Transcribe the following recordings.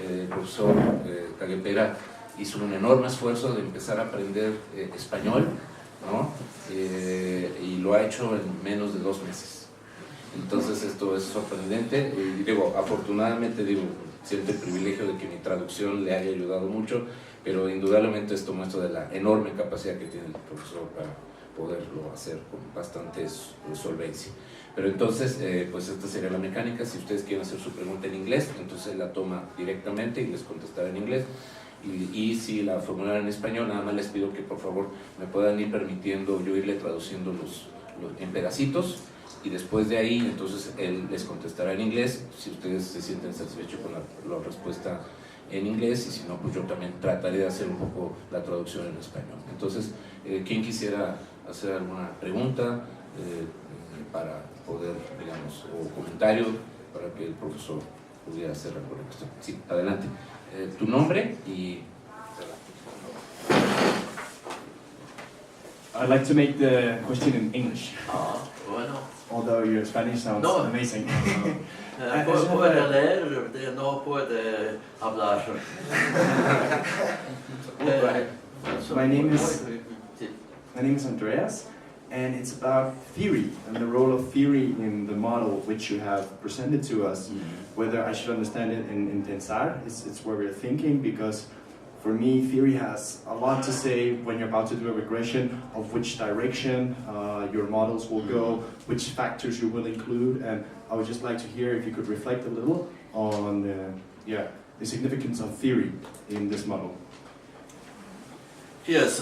el profesor Taagepera hizo un enorme esfuerzo de empezar a aprender español, ¿no? Y lo ha hecho en menos de 2 meses. Entonces esto es sorprendente y digo, afortunadamente siento el privilegio de que mi traducción le haya ayudado mucho, pero indudablemente esto muestra de la enorme capacidad que tiene el profesor para poderlo hacer con bastante solvencia. Pero entonces, pues esta sería la mecánica. Si ustedes quieren hacer su pregunta en inglés, entonces la toma directamente y les contestará en inglés. Y si la formularan en español, nada más les pido que por favor me puedan ir permitiendo yo irle traduciendo en pedacitos, y después de ahí entonces él les contestará en inglés si ustedes se sienten satisfechos con la respuesta en inglés, y si no, pues yo también trataré de hacer un poco la traducción en español. Entonces, ¿quién quisiera hacer alguna pregunta para poder, digamos, o comentario para que el profesor pudiera hacer la corrección? Sí, adelante. Tu nombre y... I'd like to make the question in English. Bueno. Although your Spanish sounds amazing. Puede leer, no puede hablar. My name is Andreas, and it's about theory and the role of theory in the model which you have presented to us. Whether I should understand it in pensar, it's where we're thinking, because for me, theory has a lot to say when you're about to do a regression of which direction your models will go, which factors you will include, and I would just like to hear if you could reflect a little on the significance of theory in this model. Yes.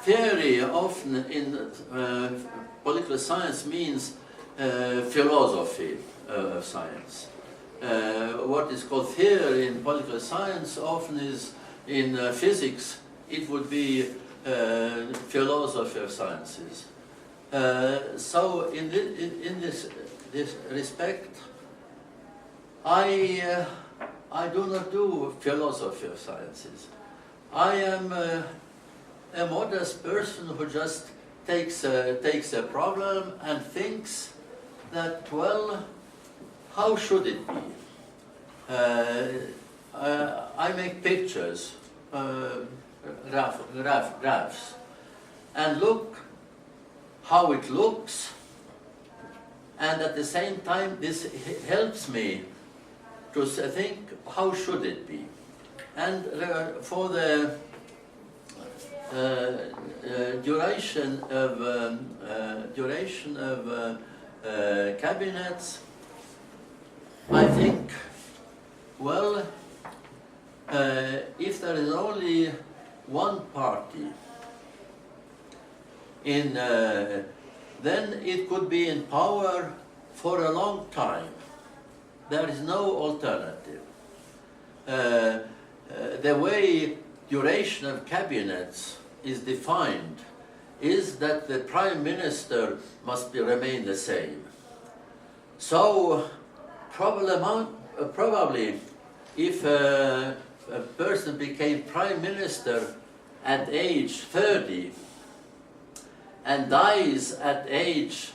Theory often in political science means philosophy of science. What is called theory in political science often is in physics, it would be philosophy of sciences. So in this respect, I do not do philosophy of sciences. I am a modest person who just takes a problem and thinks that, well, how should it be? I make pictures, graphs, and look how it looks, and at the same time this helps me to think how should it be. And for the duration of cabinets, I think, well, if there is only one party in, then it could be in power for a long time. There is no alternative. The way duration of cabinets is defined is that the Prime Minister must remain the same. So probably if a person became Prime Minister at age 30 and dies at age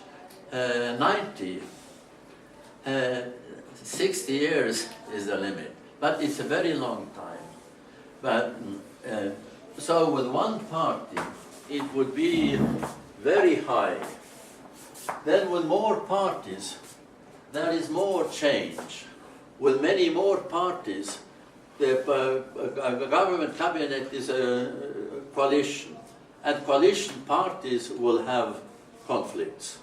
90, 60 years is the limit, but it's a very long time. But so with one party, it would be very high. Then with more parties, there is more change. With many more parties, the government cabinet is a coalition, and coalition parties will have conflicts.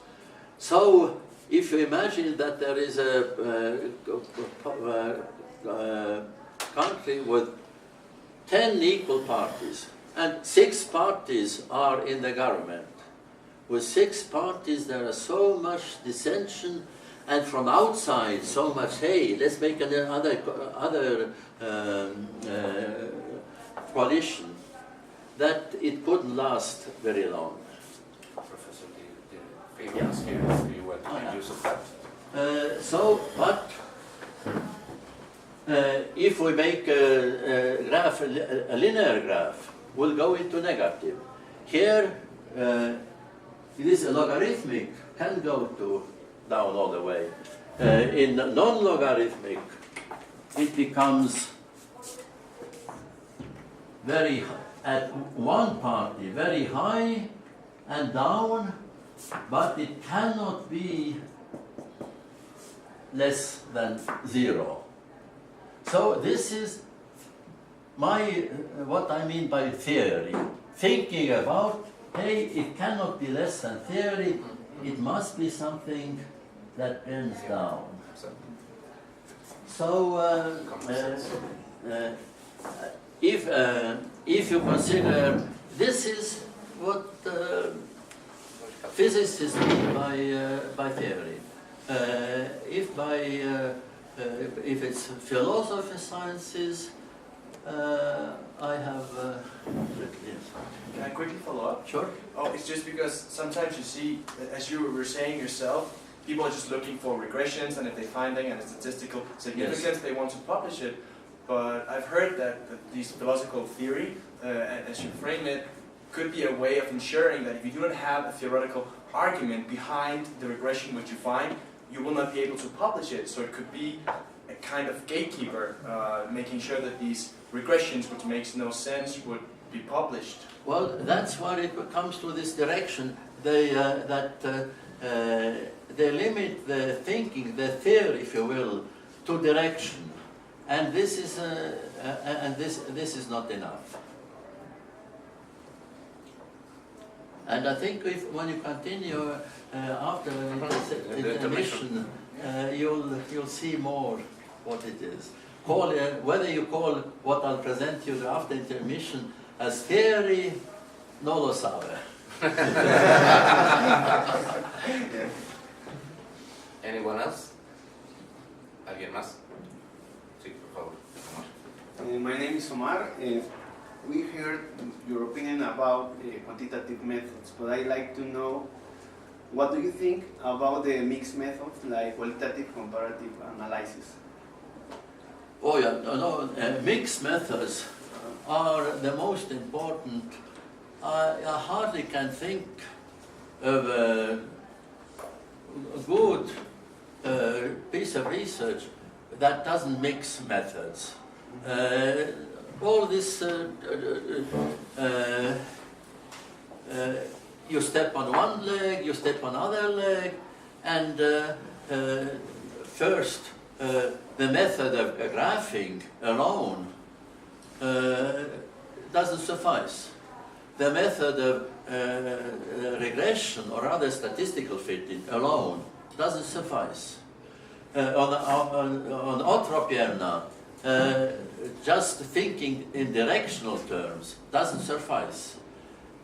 So if you imagine that there is a country with 10 equal parties, and 6 parties are in the government. With 6 parties there is so much dissension, and from outside so much, hey, let's make another coalition, that it couldn't last very long. Professor, the figures here, if you want to make use of that. If we make a graph, a linear graph, we'll go into negative. Here, this logarithmic can go to down all the way. In non-logarithmic, it becomes very, at one party, very high and down, but it cannot be less than 0. So this is what I mean by theory. Thinking about, hey, it cannot be less than theory, it must be something that bends down. So if you consider, this is what physicists mean by theory. If it's philosophy sciences, I have Can I quickly follow up? Sure. Oh, it's just because sometimes you see, as you were saying yourself, people are just looking for regressions, and if they find them and statistical significance, yes, they want to publish it. But I've heard that these philosophical theory, as you frame it, could be a way of ensuring that if you do not have a theoretical argument behind the regression which you find, you will not be able to publish it. So it could be a kind of gatekeeper, making sure that these regressions, which makes no sense, would be published. Well, that's why it comes to this direction. They limit the thinking, the theory, if you will, to direction, and this is not enough. And I think when you continue after the intermission, you'll see more what it is. Whether you call what I'll present you after intermission as theory, no lo sabe. Anyone else? ¿Alguien más? Sí, por favor. My name is Omar. We heard your opinion about quantitative methods, but I'd like to know, what do you think about the mixed methods like qualitative comparative analysis? Oh yeah, no, mixed methods are the most important. I hardly can think of a good piece of research that doesn't mix methods. All this, you step on one leg, you step on other leg, and first the method of graphing alone doesn't suffice. The method of regression or other statistical fitting alone doesn't suffice. On autre piernas, just thinking in directional terms doesn't suffice.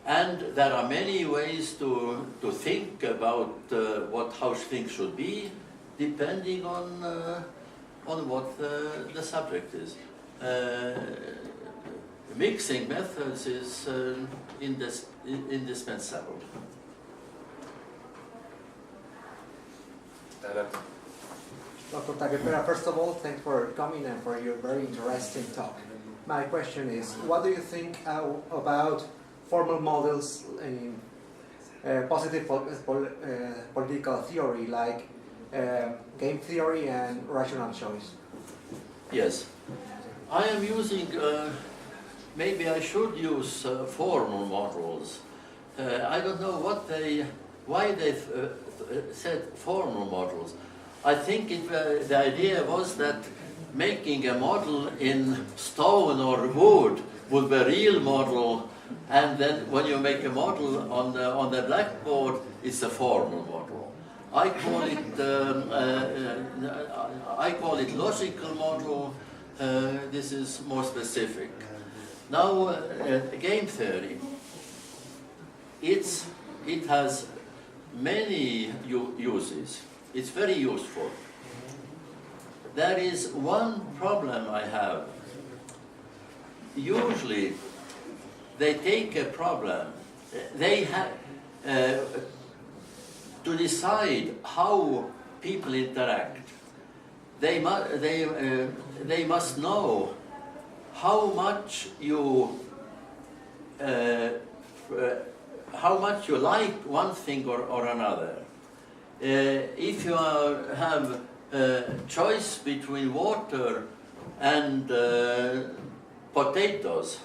And there are many ways to think about how things should be, depending on what the subject is. Mixing methods is indispensable. Dr. Taagepera, first of all, thanks for coming and for your very interesting talk. My question is, what do you think about formal models in positive political theory, like game theory and rational choice? Yes. I am using, maybe I should use formal models. I don't know why they said formal models. I think the idea was that making a model in stone or wood would be a real model, and then when you make a model on the blackboard, it's a formal model. I call it logical model. This is more specific. Now, game theory. It has many uses. It's very useful. There is one problem I have. Usually, they take a problem. They have to decide how people interact. They must know how much you how much you like one thing or another. If you have a choice between water and potatoes,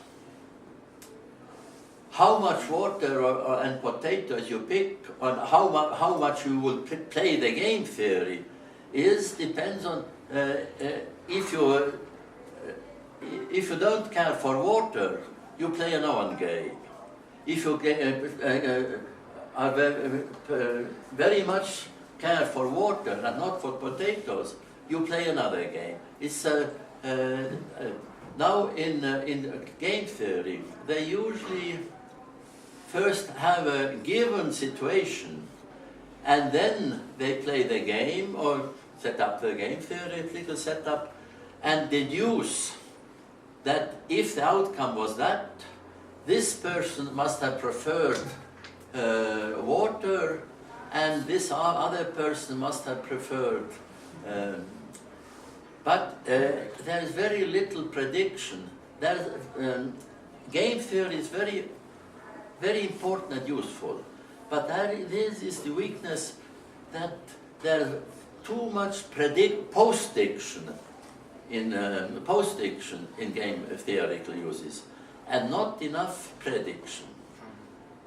how much water and potatoes you pick, on how much you will play the game theory, depends on if you don't care for water, you play an own game. If you are very much care for water and not for potatoes, you play another game. It's now in game theory, they usually first have a given situation, and then they play the game or set up the game theoretical setup and deduce that if the outcome was that, this person must have preferred water, and this other person must have preferred. But there is very little prediction. Game theory is very, very important and useful. But this is the weakness, that there's too much post-diction in game theoretical uses, and not enough prediction.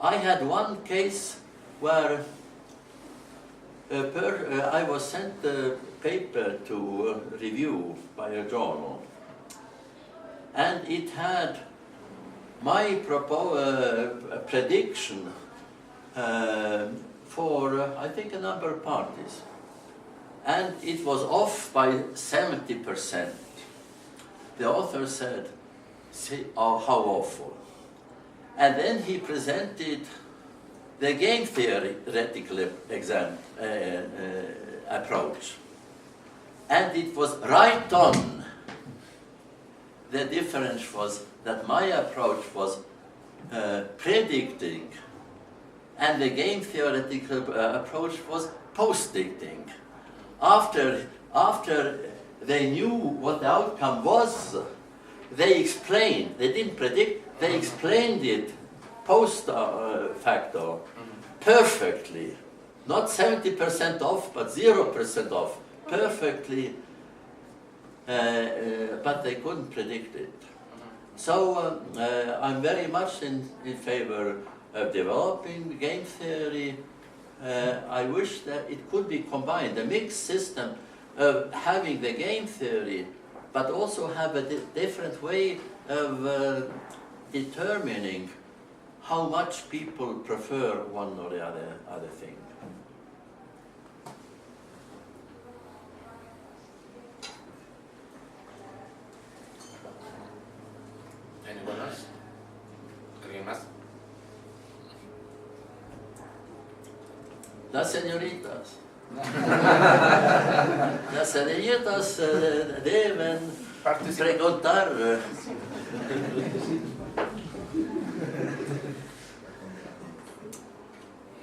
I had one case where I was sent a paper to review by a journal, and it had my prediction for I think a number of parties, and it was off by 70%. The author said, "See, oh, how awful." And then he presented the game theoretical approach, and it was right on. The difference was that my approach was predicting, and the game theoretical approach was post-dicting. After they knew what the outcome was, they explained. They didn't predict. They explained it post-facto perfectly. Not 70% off, but 0% off. Perfectly, but they couldn't predict it. So I'm very much in favor of developing game theory. I wish that it could be combined, a mixed system of having the game theory, but also have a different way of determining how much people prefer one or the other thing. Anyone else? ¿Alguien más? Las señoritas. Las señoritas deben preguntar.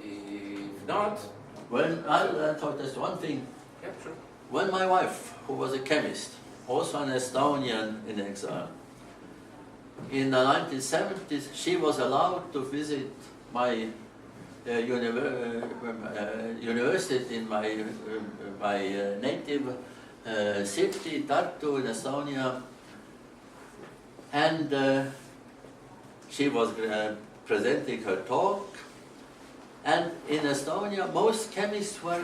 If not, When I'll talk just one thing. yeah, sure. When my wife, who was a chemist, also an Estonian in exile, in the 1970s, she was allowed to visit my university in my native city, Tartu in Estonia, and she was presenting her talk. And in Estonia, most chemists were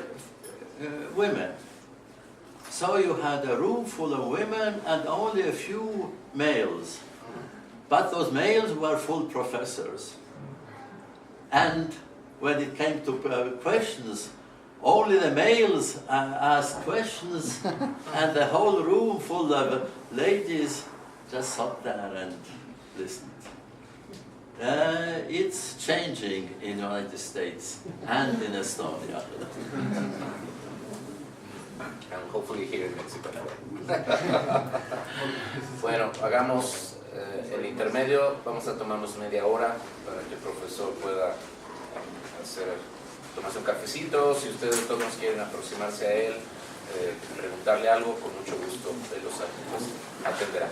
women. So you had a room full of women and only a few males. But those males were full professors. And when it came to questions, only the males asked questions, and the whole room full of ladies just sat there and listened. It's changing in the United States and in Estonia. And hopefully here in Mexico. Bueno, hagamos el intermedio. Vamos a tomarnos media hora para que el profesor pueda tomarse un cafecito. Si ustedes todos quieren aproximarse a él, preguntarle algo, con mucho gusto él los atenderá.